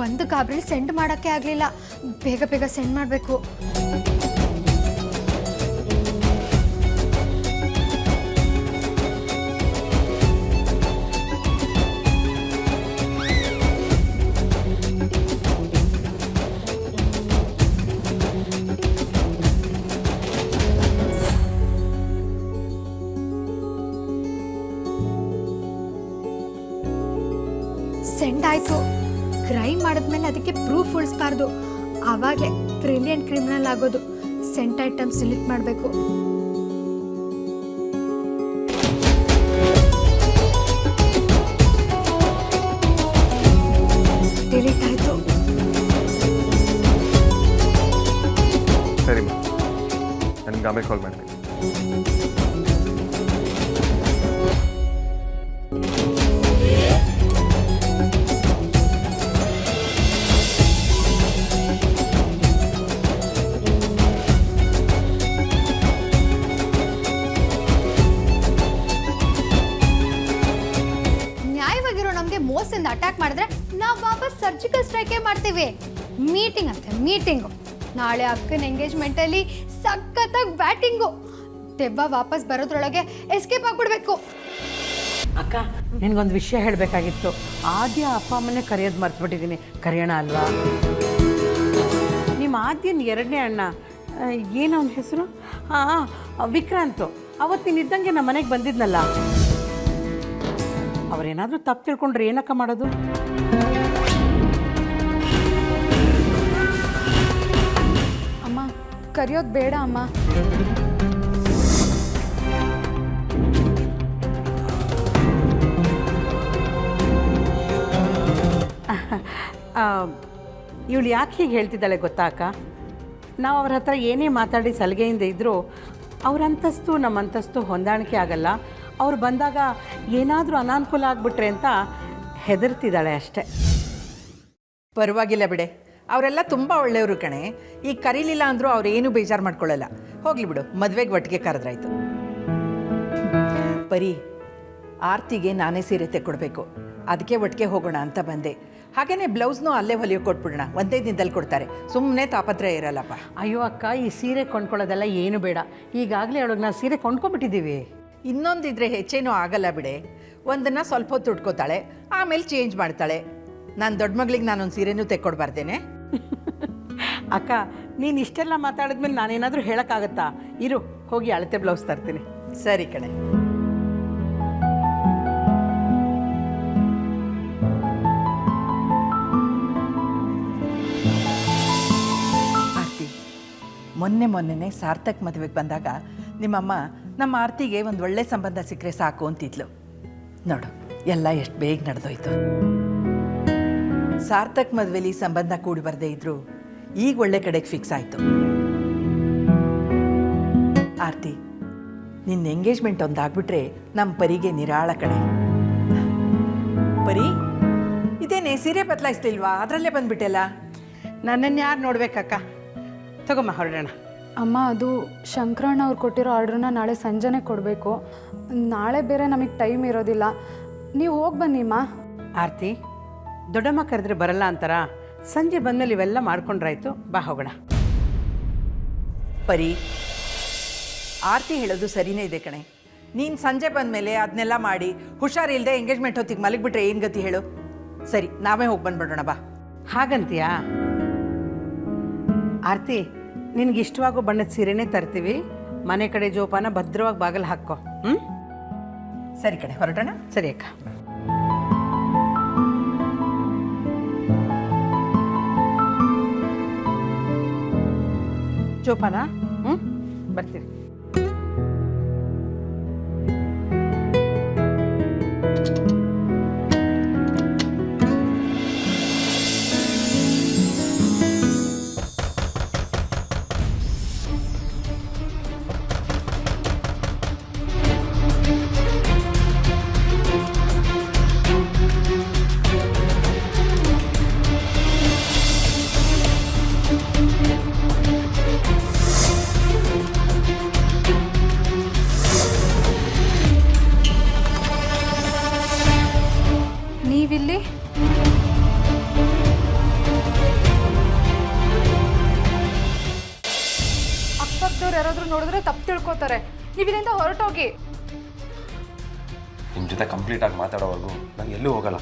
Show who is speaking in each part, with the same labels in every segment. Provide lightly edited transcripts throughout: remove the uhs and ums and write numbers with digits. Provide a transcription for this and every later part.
Speaker 1: ಒಂದು ಗಾಬರಿ ಸೆಂಡ್ ಮಾಡೋಕ್ಕೆ ಆಗಲಿಲ್ಲ. ಬೇಗ ಬೇಗ ಸೆಂಡ್ ಮಾಡಬೇಕು. ಸೆಂಡ್ ಆಯಿತು. ಕ್ರೈಮ್ ಮಾಡಿದ್ಮೇಲೆ ಅದಕ್ಕೆ ಪ್ರೂಫ್ ಉಳಿಸ್ಬಾರ್ದು. ಆವಾಗಲೇ ಬ್ರಿಲಿಯಂಟ್ ಕ್ರಿಮಿನಲ್ ಆಗೋದು. ಸೆಂಟ್ ಐಟಮ್ಸ್ ಡಿಲೀಟ್ ಮಾಡಬೇಕು. ಡಿಲೀಟ್ ಆಯಿತು.
Speaker 2: ಸರಿ ನನಗೆ ಆಮೇಲೆ ಕಾಲ್ ಮಾಡ್ತೀನಿ.
Speaker 1: ಮೋಸದಿಂದ ಅಟ್ಯಾಕ್ ಮಾಡಿದ್ರೆ ನಾವು ವಾಪಸ್ ಸರ್ಜಿಕಲ್ ಸ್ಟ್ರೈಕೇ ಮಾಡ್ತೀವಿ. ಮೀಟಿಂಗ್ ಅಂತೆ ಮೀಟಿಂಗು. ನಾಳೆ ಅಕ್ಕನ ಎಂಗೇಜ್ಮೆಂಟಲ್ಲಿ ಸಖತ್ತಾಗಿ ಬ್ಯಾಟಿಂಗು. ದೆವ್ವ ವಾಪಸ್ ಬರೋದ್ರೊಳಗೆ ಎಸ್ಕೇಪ್ ಆಗಿಬಿಡ್ಬೇಕು.
Speaker 3: ಅಕ್ಕ, ನಿನಗೊಂದು ವಿಷಯ ಹೇಳಬೇಕಾಗಿತ್ತು. ಆದ್ಯ ಅಪ್ಪ ಅಮ್ಮನೇ ಕರೆಯೋದು ಮರ್ತ್ಬಿಟ್ಟಿದ್ದೀನಿ. ಕರೆಯೋಣ ಅಲ್ವಾ? ನಿಮ್ಮ ಆದ್ಯನ ಎರಡನೇ ಅಣ್ಣ, ಏನು ಅವನ ಹೆಸರು? ವಿಕ್ರಾಂತು. ಅವತ್ತು ನೀನು ಇದ್ದಂಗೆ ನಮ್ಮ ಮನೆಗೆ ಬಂದಿದ್ನಲ್ಲ. ಅವರೇನಾದರೂ ತಪ್ಪು ತಿಳ್ಕೊಂಡ್ರೆ ಏನಕ್ಕ ಮಾಡೋದು?
Speaker 1: ಅಮ್ಮ, ಕರೆಯೋದು ಬೇಡ ಅಮ್ಮ.
Speaker 3: ಇವಳು ಯಾಕೆ ಹೀಗೆ ಹೇಳ್ತಿದ್ದಾಳೆ ಗೊತ್ತಾ ಅಕ್ಕ? ನಾವು ಅವ್ರ ಹತ್ರ ಏನೇ ಮಾತಾಡಿ ಸಲಿಗೆಯಿಂದ ಇದ್ದರೂ ಅವ್ರ ಅಂತಸ್ತು ನಮ್ಮ ಅಂತಸ್ತು ಹೊಂದಾಣಿಕೆ ಆಗಲ್ಲ. ಅವ್ರು ಬಂದಾಗ ಏನಾದರೂ ಅನಾನುಕೂಲ ಆಗಿಬಿಟ್ರೆ ಅಂತ ಹೆದರ್ತಿದ್ದಾಳೆ ಅಷ್ಟೆ.
Speaker 4: ಪರವಾಗಿಲ್ಲ ಬಿಡೆ, ಅವರೆಲ್ಲ ತುಂಬ ಒಳ್ಳೆಯವರು ಕಣೆ. ಈಗ ಕರೀಲಿಲ್ಲ ಅಂದರೂ ಅವ್ರು ಏನೂ ಬೇಜಾರು ಮಾಡ್ಕೊಳ್ಳಲ್ಲ. ಹೋಗ್ಲಿ ಬಿಡು, ಮದುವೆಗೆ ಒಟ್ಟಿಗೆ ಕರೆದ್ರಾಯ್ತು. ಪರಿ, ಆರ್ತಿಗೆ ನಾನೇ ಸೀರೆ ತೆಕ್ಕೊಡ್ಬೇಕು. ಅದಕ್ಕೆ ಒಟ್ಟಿಗೆ ಹೋಗೋಣ ಅಂತ ಬಂದೆ. ಹಾಗೆಯೇ ಬ್ಲೌಸ್ನೂ ಅಲ್ಲೇ ಹೊಲಿಯೋಕೆ ಕೊಟ್ಬಿಡೋಣ. ಒಂದೇ ದಿನದಲ್ಲಿ ಕೊಡ್ತಾರೆ. ಸುಮ್ಮನೆ ತಾಪತ್ರಯ ಇರಲ್ಲಪ್ಪ.
Speaker 3: ಅಯ್ಯೋ ಅಕ್ಕ, ಈ ಸೀರೆ ಕೊಂಡ್ಕೊಳ್ಳೋದೆಲ್ಲ ಏನು ಬೇಡ. ಈಗಾಗಲೇ ಅವಳಿಗೆ ನಾವು ಸೀರೆ ಕೊಂಡ್ಕೊಂಡ್ಬಿಟ್ಟಿದ್ದೀವಿ.
Speaker 4: ಇನ್ನೊಂದಿದ್ರೆ ಹೆಚ್ಚೇನೂ ಆಗಲ್ಲ ಬಿಡೆ. ಒಂದನ್ನು ಸ್ವಲ್ಪ ಹೊತ್ತು ಉಟ್ಕೋತಾಳೆ, ಆಮೇಲೆ ಚೇಂಜ್ ಮಾಡ್ತಾಳೆ. ನಾನು ದೊಡ್ಡ ಮಗಳಿಗೆ ನಾನೊಂದು ಸೀರೆನೂ ತೆಕ್ಕೊಡ್ಬಾರ್ದೇನೆ?
Speaker 3: ಅಕ್ಕ, ನೀನು ಇಷ್ಟೆಲ್ಲ ಮಾತಾಡಿದ್ಮೇಲೆ ನಾನೇನಾದರೂ ಹೇಳೋಕ್ಕಾಗತ್ತಾ? ಇರು, ಹೋಗಿ ಅಳತೆ ಬ್ಲೌಸ್ ತರ್ತೀನಿ.
Speaker 4: ಸರಿ ಕಣೆ. ಆರ್ತಿ, ಮೊನ್ನೆನೇ ಸಾರ್ಥಕ್ ಮದುವೆಗೆ ಬಂದಾಗ ನಿಮ್ಮಮ್ಮ ನಮ್ಮ ಆರ್ತಿಗೆ ಒಂದು ಒಳ್ಳೆ ಸಂಬಂಧ ಸಿಕ್ಕರೆ ಸಾಕು ಅಂತಿದ್ಲು. ನೋಡು, ಎಲ್ಲ ಎಷ್ಟು ಬೇಗ ನಡೆದೋಯ್ತು. ಸಾರ್ಥಕ್ ಮದುವೆಲಿ ಸಂಬಂಧ ಕೂಡಿ ಬರದೇ ಇದ್ರು ಈಗ ಒಳ್ಳೆ ಕಡೆಗೆ ಫಿಕ್ಸ್ ಆಯಿತು. ಆರ್ತಿ, ನಿನ್ನ ಎಂಗೇಜ್ಮೆಂಟ್ ಒಂದು ಆಗ್ಬಿಟ್ರೆ ನಮ್ಮ ಪರಿಗೆ ನಿರಾಳ ಕಡೆ. ಪರಿ, ಇದೇನೇ ಸೀರೆ ಬದಲಾಯಿಸ್ಲಿಲ್ವಾ? ಅದರಲ್ಲೇ ಬಂದ್ಬಿಟ್ಟೆಲ್ಲ.
Speaker 3: ನನ್ನನ್ನು ಯಾರು ನೋಡ್ಬೇಕಕ್ಕ? ತಗೊಮ್ಮ, ಹೊರಡೋಣ.
Speaker 5: ಅಮ್ಮ, ಅದು ಶಂಕರಣ್ಣ ಅವ್ರು ಕೊಟ್ಟಿರೋ ಆರ್ಡ್ರನ್ನ ನಾಳೆ ಸಂಜೆನೇ ಕೊಡಬೇಕು. ನಾಳೆ ಬೇರೆ ನಮಗೆ ಟೈಮ್ ಇರೋದಿಲ್ಲ. ನೀವು ಹೋಗಿ ಬನ್ನಿಮ್ಮ.
Speaker 3: ಆರ್ತಿ, ದೊಡ್ಡಮ್ಮ ಕರೆದ್ರೆ ಬರಲ್ಲ ಅಂತಾರ? ಸಂಜೆ ಬಂದಮೇಲೆ ಇವೆಲ್ಲ ಮಾಡ್ಕೊಂಡ್ರಾಯ್ತು. ಬಾ ಹೋಗೋಣ.
Speaker 4: ಪರಿ, ಆರ್ತಿ ಹೇಳೋದು ಸರಿನೇ ಇದೆ ಕಣೆ. ನೀನು ಸಂಜೆ ಬಂದಮೇಲೆ ಅದನ್ನೆಲ್ಲ ಮಾಡಿ ಹುಷಾರಿಲ್ಲದೆ ಎಂಗೇಜ್ಮೆಂಟ್ ಹೊತ್ತಿಗೆ ಮಲಗಿಬಿಟ್ರೆ ಏನು ಗತಿ ಹೇಳು? ಸರಿ, ನಾವೇ ಹೋಗಿ ಬಂದ್ಬಿಡೋಣ ಬಾ.
Speaker 3: ಹಾಗಂತೀಯಾ? ಆರ್ತಿ, ನಿನಗೆ ಇಷ್ಟವಾಗೋ ಬಣ್ಣದ ಸೀರೆನೇ ತರ್ತೀವಿ. ಮನೆ ಕಡೆ ಜೋಪಾನ ಭದ್ರವಾಗಿ ಬಾಗಿಲು ಹಾಕೋ.
Speaker 4: ಸರಿ ಕಡೆ, ಹೊರಡೋಣ.
Speaker 3: ಸರಿ ಅಕ್ಕ. ಜೋಪಾನ. ಬರ್ತೀವಿ.
Speaker 5: ನೀವಿಲ್ಲಿ? ಅಕ್ಕಪಕ್ಕದವ್ರು ಯಾರಾದರೂ ನೋಡಿದ್ರೆ ತಪ್ಪು ತಿಳ್ಕೊತಾರೆ. ನೀವು ಇಲ್ಲಿಂದ ಹೊರಟೋಗಿ.
Speaker 2: ನಿಮ್ಮ ಜೊತೆ ಕಂಪ್ಲೀಟಾಗಿ ಮಾತಾಡೋವರೆಗೂ ನಾನು ಎಲ್ಲೂ ಹೋಗಲ್ಲ.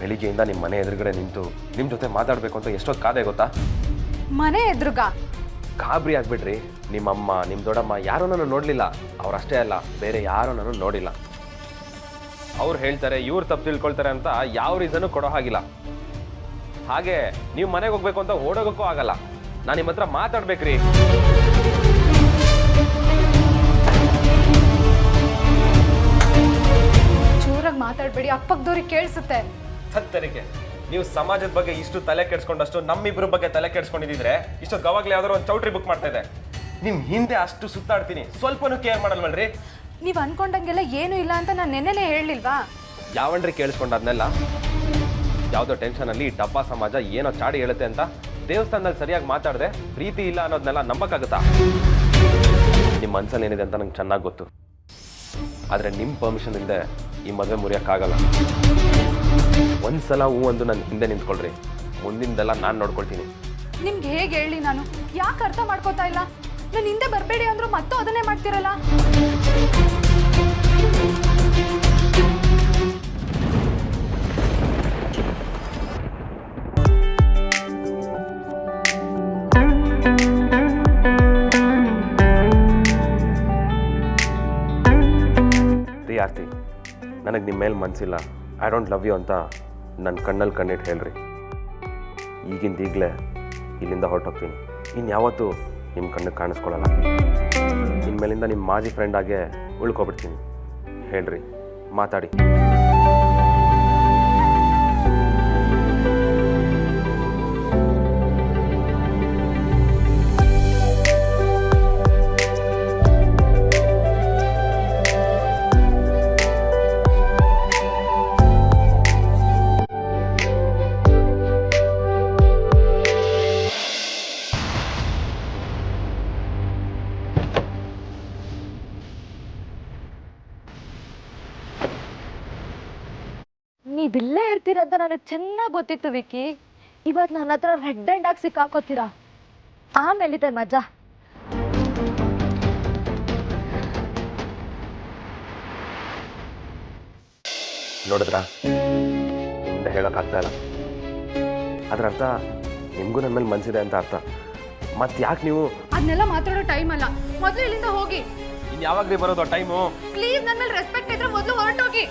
Speaker 2: ಬೆಳಿಗ್ಗೆಯಿಂದ ನಿಮ್ಮ ಮನೆ ಎದುರುಗಡೆ ನಿಂತು ನಿಮ್ಮ ಜೊತೆ ಮಾತಾಡಬೇಕು ಅಂತ ಎಷ್ಟೊತ್ತು ಕಾದೆ ಗೊತ್ತಾ?
Speaker 5: ಮನೆ ಎದುರುಗ
Speaker 2: ಗಾಬರಿ ಆಗ್ಬಿಡ್ರಿ. ನಿಮ್ಮಮ್ಮ ನಿಮ್ಮ ದೊಡ್ಡಮ್ಮ ಯಾರೂ ನಾನು ನೋಡಲಿಲ್ಲ. ಅವರಷ್ಟೇ ಅಲ್ಲ, ಬೇರೆ ಯಾರೂ ನಾನು ನೋಡಿಲ್ಲ. ಅವ್ರು ಹೇಳ್ತಾರೆ ಇವ್ರು ತಪ್ಪು ತಿಳ್ಕೊಳ್ತಾರೆ ಅಂತ ಯಾವ ರೀಸನ್ನು ಕೊಡೋ ಹಾಗಿಲ್ಲ. ಹಾಗೆ ನೀವು ಮನೆಗೆ ಹೋಗ್ಬೇಕು ಅಂತ ಓಡೋಗೋಕ್ಕೂ ಆಗಲ್ಲ. ನಾನು ನಿಮ್ಮ ಹತ್ರ ಮಾತಾಡ್ಬೇಕ್ರಿ.
Speaker 5: ಜೋರಾಗಿ ಮಾತಾಡಬೇಡಿ, ಅಕ್ಕಪಕ್ಕದವ್ರಿಗೆ ಕೇಳಿಸುತ್ತೆ.
Speaker 2: ಹತ್ತರಿಕೆ ನೀವು ಸಮಾಜದ ಬಗ್ಗೆ ಇಷ್ಟು ತಲೆ ಕೆಡಿಸ್ಕೊಂಡಷ್ಟು ನಮ್ಮಿಬ್ಬರ ಬಗ್ಗೆ ತಲೆ ಕೆಡಿಸ್ಕೊಂಡಿದ್ರೆ ಇಷ್ಟೊತ್ತು ಗವಾಗ್ಲೇ ಯಾವ್ದಾದ್ರು ಒಂದು ಚೌಟ್ರಿ ಬುಕ್ ಮಾಡ್ತಾ ಇದೆ. ನಿಮ್ಮ ಹಿಂದೆ ಅಷ್ಟು ಸುತ್ತಾಡ್ತೀನಿ, ಸ್ವಲ್ಪನೂ ಕೇರ್ ಮಾಡಲ್ವಲ್ರಿ?
Speaker 5: ನೀವು ಅನ್ಕೊಂಡಂಗೆಲ್ಲ ಏನೂ ಇಲ್ಲ ಅಂತ ನಾನು ನೆನ್ನೆನೇ ಹೇಳಲಿಲ್ವಾ?
Speaker 2: ಯಾವನ್ರಿ ಕೇಳಿಸ್ಕೊಂಡಾದ್ನೆಲ್ಲ? ಯಾವುದೋ ಟೆನ್ಷನಲ್ಲಿ ಈ ಡಬ್ಬಾ ಸಮಾಜ ಏನೋ ಚಾಡಿ ಹೇಳುತ್ತೆ ಅಂತ ದೇವಸ್ಥಾನದಲ್ಲಿ ಸರಿಯಾಗಿ ಮಾತಾಡದೆ ಪ್ರೀತಿ ಇಲ್ಲ ಅನ್ನೋದನ್ನೆಲ್ಲ ನಂಬಕ್ಕಾಗುತ್ತಾ? ನಿಮ್ಮ ಮನಸ್ಸಲ್ಲಿ ಏನಿದೆ ಅಂತ ನಂಗೆ ಚೆನ್ನಾಗಿ ಗೊತ್ತು. ಆದರೆ ನಿಮ್ಮ ಪರ್ಮಿಷನ್ ಇಲ್ಲದೆ ಈ ಮದುವೆ ಮುರಿಯೋಕ್ಕಾಗಲ್ಲ. ಒಂದ್ಸಲ ಹೂ ಒಂದು ನನ್ನ ಹಿಂದೆ ನಿಂತ್ಕೊಳ್ರಿ, ಮುಂದಿಂದೆಲ್ಲ ನಾನು ನೋಡ್ಕೊಳ್ತೀನಿ.
Speaker 5: ನಿಮ್ಗೆ ಹೇಗೆ ಹೇಳಿ ನಾನು? ಯಾಕೆ ಅರ್ಥ ಮಾಡ್ಕೋತಾ ಇಲ್ಲ? ನಾನು ಹಿಂದೆ ಬರಬೇಡಿ ಅಂದ್ರು ಮತ್ತೂ ಅದನ್ನೇ ಮಾಡ್ತಿರಲ್ಲ.
Speaker 2: ಆರ್ತಿ, ನನಗೆ ನಿಮ್ಮ ಮೇಲೆ ಮನಸ್ಸಿಲ್ಲ, ಐ ಡೋಂಟ್ ಲವ್ ಯು ಅಂತ ನನ್ನ ಕಣ್ಣಲ್ಲಿ ಕಣ್ಣಿಟ್ಟು ಹೇಳ್ರಿ. ಈಗಿಂದೀಗಲೇ ಇಲ್ಲಿಂದ ಹೊರಟೋಗ್ತೀನಿ. ಇನ್ಯಾವತ್ತೂ ನಿಮ್ಮ ಕಣ್ಣಿಗೆ ಕಾಣಿಸ್ಕೊಳ್ಳಲ್ಲ. ಇನ್ಮೇಲಿಂದ ನಿಮ್ಮ ಮಾಜಿ ಫ್ರೆಂಡಾಗೆ ಉಳ್ಕೊಬಿಡ್ತೀನಿ. ಹೇಳ್ರಿ, ಮಾತಾಡಿ.
Speaker 6: ನೀವಿಲ್ಲೇ ಇರ್ತೀರಂತ ನನಗೆ ಚೆನ್ನಾಗಿ ಗೊತ್ತಿತ್ತು ವಿಕಿ. ಇವತ್ತು ನನ್ನ ಹತ್ರ ರೆಡ್ ಹ್ಯಾಂಡ್ ಆಗಿ ಸಿಕ್ಕಾಕೋತೀರಾ. ಆಮೇಲಿದೆ ಮಜಾ.
Speaker 2: ನೋಡಿದ್ರ, ಮುಂದೆ ಹೇಳೋಕ್ಕಾಗ್ತಾ ಇಲ್ಲ. ಅದರ ಅರ್ಥ ನಿಮಗೂ ನನ್ನ ಮೇಲೆ ಮನಸ್ಸಿದೆ ಅಂತ ಅರ್ಥ. ಮತ್ತೆ ಯಾಕೆ ನೀವು
Speaker 5: ಅದನ್ನೆಲ್ಲ ಮಾತಾಡೋ ಟೈಮ್ ಅಲ್ಲ. ಮೊದಲು ಇಲ್ಲಿಂದ ಹೋಗಿ.
Speaker 2: ಇನ್ನು ಯಾವಾಗ್ರಿ ಬರೋದು ಟೈಮು?
Speaker 5: ಪ್ಲೀಸ್, ನನ್ನ ಮೇಲೆ ರೆಸ್ಪೆಕ್ಟ್ ಇದ್ರೆ ಮೊದಲು ಹೊರಟೋಗಿ.